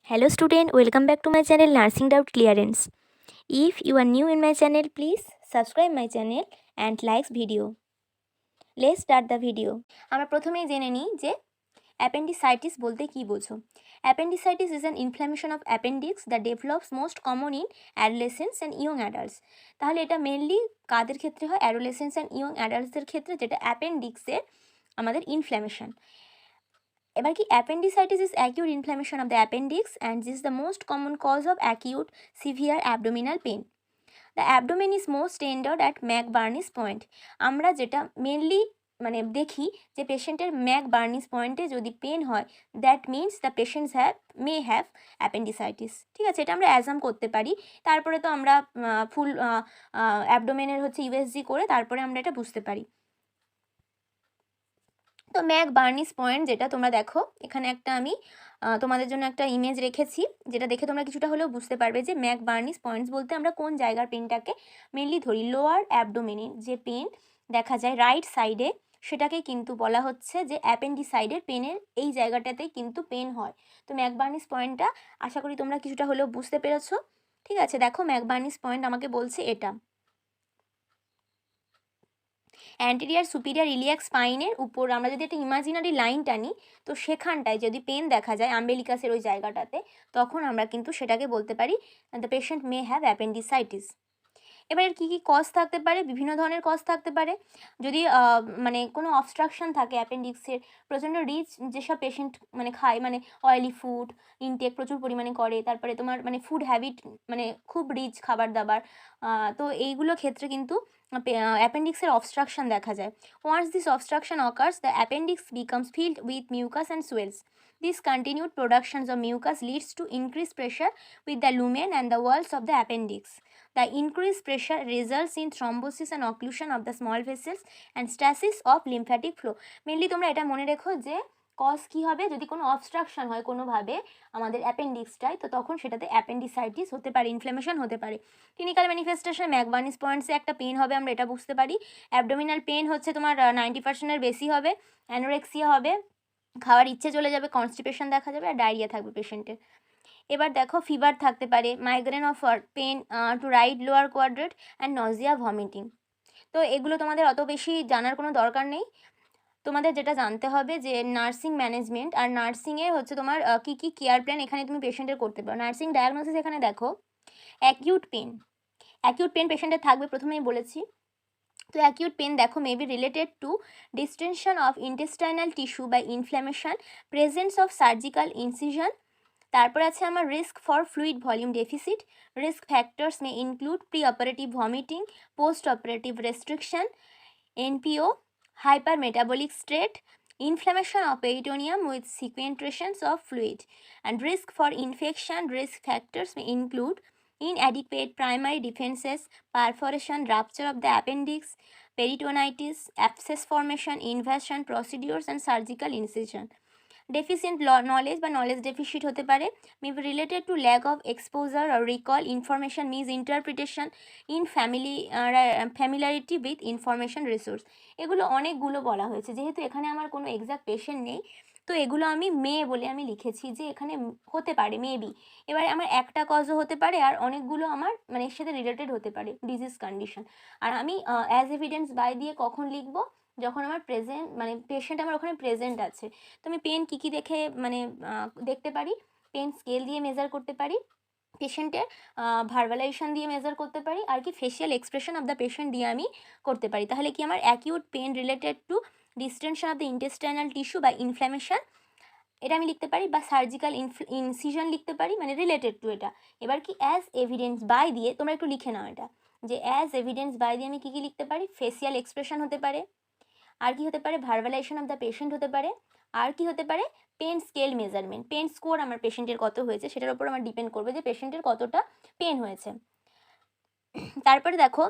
Hello student, welcome back to my channel Nursing Doubt Clearance. If you are new in my channel, please subscribe my channel and like video. Let's start the video. আমরা প্রথমেই জেনে নিই যে appendicitis বলতে কি বোঝো। Appendicitis is an inflammation of appendix that develops most common in adolescents and young adults. তাহলে এটা মেইনলি কাদের ক্ষেত্রে হয়? adolescents and young adultsদের ক্ষেত্রে, যেটা অ্যাপেন্ডিক্সের আমাদের ইনফ্ল্যামেশন। এবার কি appendicitis is acute inflammation of the appendix and this is the most common cause of acute severe abdominal pain. The abdomen is most tender at McBurney's point. আমরা যেটা mainly দেখি যে পেশেন্টের ম্যাকবার্নিস পয়েন্টে যদি পেন হয়, that means the patients may have appendicitis. ঠিক আছে, এটা আমরা অ্যাজাম করতে পারি। তারপরে তো আমরা ফুল অ্যাবডোমেনের ইউএসজি করে তারপরে আমরা এটা বুঝতে পারি। তো ম্যাকবার্নিস পয়েন্ট যেটা তোমরা দেখো এখানে একটা আমি তোমাদের জন্য একটা ইমেজ রেখেছি, যেটা দেখে তোমরা কিছুটা হলেও বুঝতে পারবে যে ম্যাকবার্নিস পয়েন্টস বলতে আমরা কোন জায়গার পেনটাকে মেনলি ধরি। লোয়ার অ্যাবডোমেনের যে পেন দেখা যায় রাইট সাইডে, সেটাকে কিন্তু বলা হচ্ছে যে অ্যাপেন্ডিসাইডের পেনের এই জায়গাটাতে কিন্তু পেন হয়। তো ম্যাকবার্নিস পয়েন্টটা আশা করি তোমরা কিছুটা হলেও বুঝতে পেরেছো। ঠিক আছে, দেখো ম্যাকবার্নিস পয়েন্ট আমাকে বলছে এটা অ্যান্টেরিয়ার সুপিরিয়ার ইলিয়াক স্পাইনের উপর আমরা যদি একটা ইমাজিনারি লাইন টানি, তো সেখানটায় যদি পেন দেখা যায় আম্বেলিকাসের ওই জায়গাটাতে, তখন আমরা কিন্তু সেটাকে বলতে পারি the patient May have appendicitis. এবার এর কী কী কজ থাকতে পারে? বিভিন্ন ধরনের কজ থাকতে পারে। যদি কোনো অবস্ট্রাকশন থাকে অ্যাপেন্ডিক্সের, প্রচণ্ড রিচ যেসব পেশেন্ট খায়, অয়েলি ফুড ইনটেক প্রচুর পরিমাণে করে, তারপরে তোমার ফুড হ্যাবিট খুব রিচ খাবার দাবার, তো এইগুলো ক্ষেত্রে কিন্তু অ্যাপেন্ডিক্সের অবস্ট্রাকশন দেখা যায়। Once this obstruction occurs, the appendix becomes filled with mucus and swells. This continued production of mucus leads to increased pressure with the lumen and the walls of the appendix. The increased pressure results in thrombosis and occlusion of the small vessels and stasis of lymphatic flow. Mainly তোমরা এটা মনে রেখো যে cause কী হবে, যদি কোনো obstruction হয় কোনোভাবে আমাদের অ্যাপেন্ডিক্সটায়, তো তখন সেটাতে অ্যাপেন্ডিসাইটিস হতে পারে, ইনফ্লামেশন হতে পারে। ক্লিনিক্যাল ম্যানিফেস্টেশন ম্যাকবার্নিস পয়েন্টসে একটা পেন হবে, আমরা এটা বুঝতে পারি। অ্যাবডোমিনাল পেন হচ্ছে তোমার 90%-এর বেশি হবে, অ্যানোরেক্সিয়া হবে, খাওয়ার ইচ্ছে চলে যাবে, কনস্টিপেশন দেখা যাবে, আর ডায়রিয়া থাকবে পেশেন্টের। এবার দেখো ফিভার থাকতে পারে, migration of pain to right lower quadrant and nausea vomiting. তো এগুলো তোমাদের অত বেশি জানার কোনো দরকার নেই। তোমাদের যেটা জানতে হবে যে নার্সিং ম্যানেজমেন্ট আর নার্সিংয়ের তোমার কী কী কেয়ার প্ল্যান এখানে তুমি পেশেন্টের করতে পারো। নার্সিং ডায়াগনোসিস এখানে দেখো অ্যাকিউট পেন পেশেন্টের থাকবে, প্রথমেই বলেছি। তো অ্যাকিউট পেন দেখো may be related to distension of intestinal tissue by inflammation, presence of surgical incision. তারপর আছে আমার risk for fluid volume deficit. Risk factors may include pre operative vomiting, post operative restriction, NPO, hypermetabolic state, inflammation of peritoneum with sequestrations of fluid, and risk for infection. Risk factors may include inadequate primary defenses, perforation, rupture of the appendix, peritonitis, abscess formation, invasion procedures and surgical incision. Deficient knowledge বা knowledge deficit হতে পারে, may be related to lack of exposure আর recall information, misinterpretation, familiarity with information resource. এগুলো অনেকগুলো বলা হয়েছে, যেহেতু এখানে আমার কোনো এক্সাক্ট পেশেন্ট নেই, তো এগুলো আমি বলে আমি লিখেছি যে এখানে হতে পারে মেবি। এবারে আমার একটা কজও হতে পারে আর অনেকগুলো আমার এর সাথে রিলেটেড হতে পারে ডিজিজ কন্ডিশন। আর আমি অ্যাজ এভিডেন্স বাই দিয়ে কখন লিখবো, যখন আমার প্রেজেন্ট পেশেন্ট আমার ওখানে প্রেজেন্ট আছে। তো আমি পেন কী কী দেখে দেখতে পারি, পেন স্কেল দিয়ে মেজার করতে পারি, পেশেন্টের ভার্বালাইজেশন দিয়ে মেজার করতে পারি, আর কি facial expression of the patient দিয়ে আমি করতে পারি। তাহলে কি আমার acute pain related to distension of the intestinal tissue বা ইনফ্ল্যামেশন, এটা আমি লিখতে পারি, বা সার্জিক্যাল ইনসিশন লিখতে পারি, রিলেটেড টু এটা। এবার কি অ্যাজ এভিডেন্স বাই দিয়ে তোমরা একটু লিখে নাও এটা, যে অ্যাজ এভিডেন্স বাই দিয়ে আমি কী কী লিখতে পারি, ফেশিয়াল এক্সপ্রেশন হতে পারে, আর কি হতে পারে ভার্বালাইজেশন অফ দ্য পেশেন্ট হতে পারে, আর কি হতে পারে pain scale measurement, pain score আমার পেশেন্টের কত হয়েছে সেটার উপর আমার ডিপেন্ড করবে যে পেশেন্টের কতটা পেন হয়েছে। তারপরে দেখো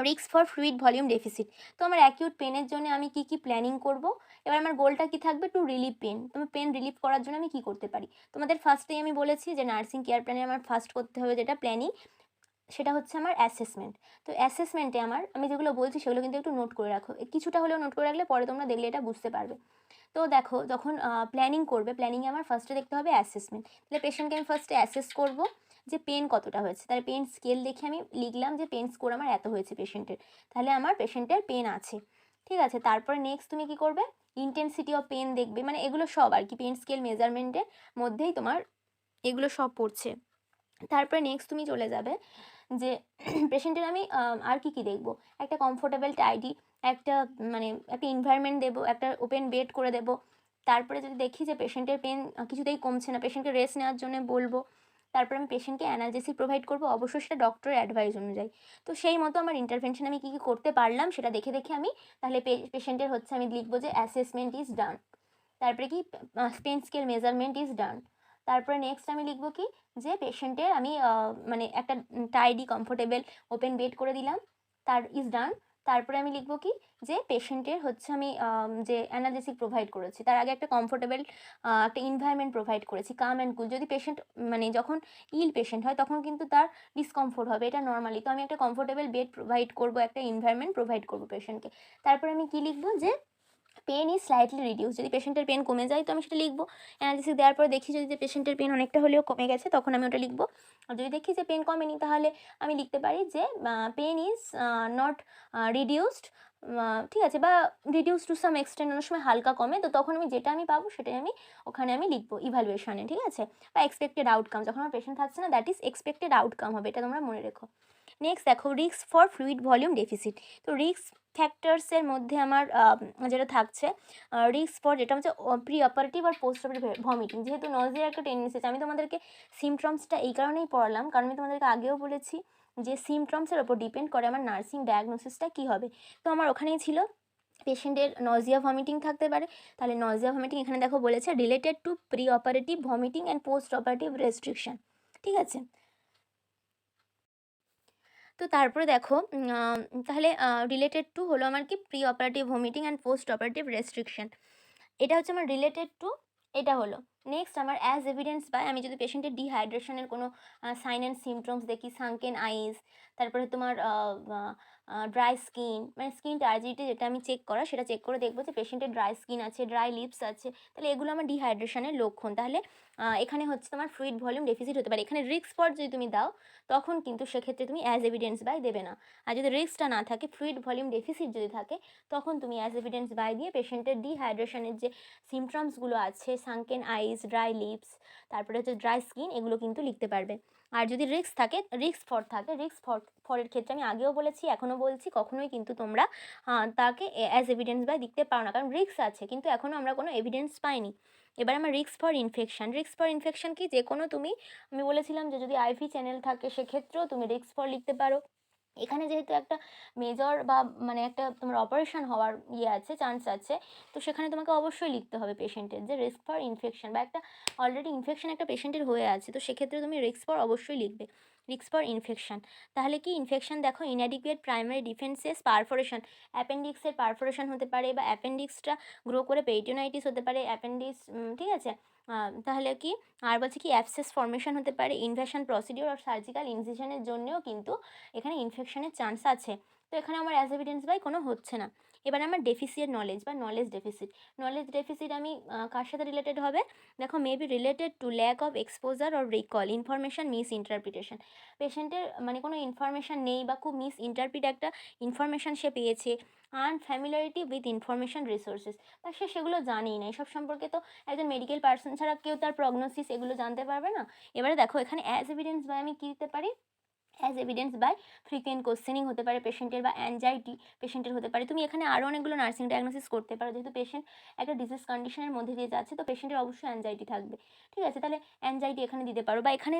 risk for fluid volume deficit. তো আমার অ্যাকিউট পেনের জন্য আমি কি কি প্ল্যানিং করব, এবার আমার গোলটা কি থাকবে, টু রিলিভ পেন। তোমার পেন রিলিভ করার জন্য আমি কি করতে পারি, তোমাদের ফার্স্টেই আমি বলেছি যে নার্সিং কেয়ার প্ল্যানে আমার ফার্স্ট করতে হবে যেটা প্ল্যানিং, সেটা হচ্ছে আমার অ্যাসেসমেন্ট। তো অ্যাসেসমেন্টে আমি যেগুলো বলছি সেগুলো কিন্তু একটু নোট করে রাখো, কিছুটা হলেও নোট করে রাখলে পরে তোমরা দেখলে এটা বুঝতে পারবে। তো দেখো যখন প্ল্যানিং করবে, প্ল্যানিংয়ে আমার ফার্স্টে দেখতে হবে অ্যাসেসমেন্ট। তাহলে পেশেন্টকে আমি ফার্স্টে অ্যাসেস করব যে পেন কতটা হয়েছে। তাহলে পেন স্কেল দেখে আমি লিখলাম যে পেন স্কোর আমার এত হয়েছে পেশেন্টের, তাহলে আমার পেশেন্টের পেন আছে। ঠিক আছে, তারপরে নেক্সট তুমি কি করবে, ইন্টেন্সিটি অফ পেন দেখবে, মানে এগুলো সব আর কি পেন স্কেল মেজারমেন্টের মধ্যেই তোমার এগুলো সব পড়ছে। তারপরে নেক্সট তুমি চলে যাবে যে পেশেন্টের আমি আর কি দেখব, একটা কমফোর্টেবল টাইডি একটা মানে একটা এনভায়রনমেন্ট দেবো, একটা ওপেন বেড করে দেবো। তারপরে যদি দেখি যে পেশেন্টের পেন কিছুতেই কমছে না, পেশেন্টকে রেস্ট নেওয়ার জন্য বলবো। তারপর আমি পেশেন্টকে অ্যানালজেসিক প্রোভাইড করবো, অবশ্যই সেটা ডক্টরের অ্যাডভাইস অনুযায়ী। তো সেই মতো আমার ইন্টারভেনশন আমি কী কী করতে পারলাম সেটা দেখে দেখে আমি তাহলে পেশেন্টের হচ্ছে আমি লিখবো যে অ্যাসেসমেন্ট ইজ ডান, তারপরে কি pain scale measurement is done. তারপরে নেক্সট আমি লিখবো কি যে পেশেন্টের আমি মানে একটা টাইডি কমফোর্টেবল ওপেন বেড করে দিলাম, তার ইজ ডান। তারপরে আমি লিখবো কি যে পেশেন্টের হচ্ছে আমি যে অ্যানালজেসিক প্রোভাইড করেছি, তার আগে একটা কমফোর্টেবল একটা এনভায়রনমেন্ট প্রোভাইড করেছি, কাম অ্যান্ড কুল। যদি পেশেন্ট মানে যখন ইল পেশেন্ট হয় তখন কিন্তু তার ডিসকমফোর্ট হবে, এটা নর্মালি। তো আমি একটা কমফোর্টেবল বেড প্রোভাইড করবো, একটা এনভায়রনমেন্ট প্রোভাইড করবো পেশেন্টকে। তারপরে আমি কি লিখবো যে পেন ইজ স্লাইটলি রিডিউস, যদি পেশেন্টের পেন কমে যায় তো আমি সেটা লিখবো। অ্যানালিসিস দেওয়ার পর দেখি যদি পেশেন্টের পেন অনেকটা হলেও কমে গেছে তখন আমি ওটা লিখবো। আর যদি দেখি যে পেন কমেনি তাহলে আমি লিখতে পারি যে পেন ইজ নট রিডিউসড, ঠিক আছে, বা রিডিউস টু সাম এক্সটেন্ট, অনেক সময় হালকা কমে, তো তখন আমি যেটা আমি পাবো সেটাই আমি ওখানে আমি লিখবো ইভ্যালুয়েশনে। ঠিক আছে, বা এক্সপেক্টেড আউটকাম, যখন আমার পেশেন্ট থাকছে না দ্যাট ইজ এক্সপেক্টেড আউটকাম হবে, এটা তোমরা মনে রেখো। নেক্সট দেখো risk for fluid volume deficit. তো রিস্ক ফ্যাক্টরসের মধ্যে আমার যেটা থাকছে রিস্ক ফর, যেটা হচ্ছে প্রি অপারেটিভ আর পোস্ট অপারেটিভ ভমিটিং। যেহেতু নজিয়ার একটা টেন্ডেন্সি আছে, আমি তোমাদেরকে সিমটমসটা এই কারণেই পড়ালাম কারণ আমি তোমাদেরকে আগেও বলেছি যে সিমটমসের ওপর ডিপেন্ড করে আমার নার্সিং ডায়াগনোসিসটা কী হবে। তো আমার ওখানেই ছিল পেশেন্টের নজিয়া ভমিটিং থাকতে পারে, তাহলে নজিয়া ভমিটিং এখানে দেখো বলেছে related to pre operative vomiting and post operative restriction. ঠিক আছে, তো তারপরে দেখো তাহলে রিলেটেড টু হলো আমার কি pre operative vomiting and post operative restriction, এটা হচ্ছে আমার রিলেটেড টু, এটা হলো। নেক্সট আমার অ্যাজ এভিডেন্স বাই, আমি যদি পেশেন্টের ডিহাইড্রেশনের কোনো সাইন অ্যান্ড সিমটমস দেখি, সানকেন আইস, তারপরে তোমার ড্রাই স্কিন, মানে স্কিন টার্জিটি যেটা আমি চেক করা সেটা চেক করে দেখবো যে পেশেন্টের ড্রাই স্কিন আছে, ড্রাই লিপস আছে, তাহলে এগুলো আমার ডিহাইড্রেশনের লক্ষণ। তাহলে এখানে হচ্ছে তোমার ফ্লুইড ভলিউম ডেফিসিট হতে পারে। এখানে রিস্ক স্পট যদি তুমি দাও তখন কিন্তু সেক্ষেত্রে তুমি অ্যাজ এভিডেন্স বাই দেবে না। আর যদি রিস্কটা না থাকে, ফ্লুইড ভলিউম ডেফিসিট যদি থাকে, তখন তুমি অ্যাজ এভিডেন্স বাই দিয়ে পেশেন্টের ডিহাইড্রেশনের যে সিমটমসগুলো আছে, সানকেন আইস, ড্রাই লিপস, তারপরে হচ্ছে ড্রাই স্কিন, এগুলো কিন্তু লিখতে পারবে। আর যদি রিস্ক থাকে, রিস্ক ফর থাকে, রিস্ক ফরের ক্ষেত্রে আমি আগেও বলেছি এখনও বলছি, কখনোই কিন্তু তোমরা তাকে অ্যাজ এভিডেন্স বাই দিতে পারো না, কারণ রিস্ক আছে কিন্তু এখনও আমরা কোনো এভিডেন্স পাইনি। এবার আমার risk for infection, risk for infection কি, যে কোনো তুমি, আমি বলেছিলাম যে যদি আইভি চ্যানেল থাকে সেক্ষেত্রেও তুমি রিস্ক ফর লিখতে পারো। এখানে যেহেতু একটা মেজর বা মানে একটা তোমার অপারেশন হওয়ার আছে, চান্স আছে, তো সেখানে তোমাকে অবশ্যই লিখতে হবে পেশেন্টের যে রিস্ক ফর ইনফেকশন, বা একটা অলরেডি ইনফেকশন একটা পেশেন্টের হয়ে আছে, তো সেক্ষেত্রে তুমি রিস্ক ফর অবশ্যই লিখবে, রিস্ক ফর ইনফেকশন। তাহলে কি ইনফেকশন দেখো, ইনঅ্যাডিকুয়েট প্রাইমারি ডিফেন্সেস, পারফোরেশন, অ্যাপেন্ডিক্সের পারফোরেশন হতে পারে, বা অ্যাপেন্ডিক্সটা গ্রো করে পেরিটোনাইটিস হতে পারে, অ্যাপেন্ডিক্স, ঠিক আছে। তাহলে কি আর বলছে কি অ্যাবসেস ফর্মেশন হতে পারে, ইনভেশন প্রসিডিওর আর সার্জিক্যাল ইনসিশনের জন্যও কিন্তু এখানে ইনফেকশনের চান্স আছে। তো এখানে আমার অ্যাজ এভিডেন্স বাই কোনো হচ্ছে না। এবার আমার ডেফিসিয়েন্ট নলেজ বা নলেজ ডেফিসিট, নলেজ ডেফিসিট আমি কার সাথে রিলেটেড হবে, দেখো may be related to lack of exposure or recall, information misinterpretation, পেশেন্টের মানে কোনো ইনফরমেশান নেই বা খুব মিস ইন্টারপ্রিট একটা ইনফরমেশান সে পেয়েছে, আনফ্যামিলিয়ারিটি উইথ ইনফরমেশান রিসোর্সেস, বা সে সেগুলো জানেই না, এসব সম্পর্কে তো একজন মেডিকেল পার্সন ছাড়া কেউ তার প্রগনোসিস এগুলো জানতে পারবে না। এবারে দেখো এখানে অ্যাজ এভিডেন্স বাই আমি কী দিতে পারি, as evidenced by frequent questioning হতে পারে পেশেন্টের, বা অ্যাংজাইটি পেশেন্টের হতে পারে। তুমি এখানে আরও অনেকগুলো নার্সিং ডায়াগনোসিস করতে পারো, যেহেতু পেশেন্ট একটা ডিজিজ কন্ডিশনের মধ্যে দিয়ে যাচ্ছে, তো পেশেন্টের অবশ্যই অ্যাংজাইটি থাকবে। ঠিক আছে, তাহলে অ্যাংজাইটি এখানে দিতে পারো, বা এখানে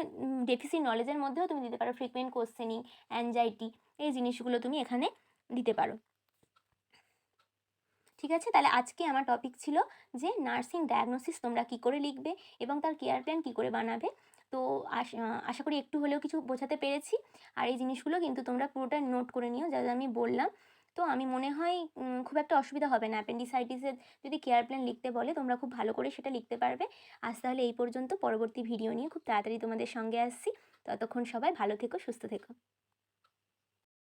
ডেফিসিট নলেজের মধ্যেও তুমি দিতে পারো ফ্রিকুয়েন্ট কোশ্চেনিং, অ্যাংজাইটি, এই জিনিসগুলো তুমি এখানে দিতে পারো। ঠিক আছে, তাহলে আজকে আমার টপিক ছিল যে নার্সিং ডায়াগনোসিস তোমরা কী করে লিখবে এবং তার কেয়ার প্ল্যান কী করে বানাবে। তো আশা করি একটু হলেও কিছু বোঝাতে পেরেছি। আর এই জিনিসগুলো কিন্তু তোমরা পুরোটা নোট করে নিও যা যা আমি বললাম। তো আমি মনে হয় খুব একটা অসুবিধা হবে না, অ্যাপেন্ডিসাইটিসের যদি কেয়ার প্ল্যান লিখতে বলে তোমরা খুব ভালো করে সেটা লিখতে পারবে। আজ তাহলে এই পর্যন্ত, পরবর্তী ভিডিও নিয়ে খুব তাড়াতাড়ি তোমাদের সঙ্গে আসছি। ততক্ষণ সবাই ভালো থেকো, সুস্থ থেকো।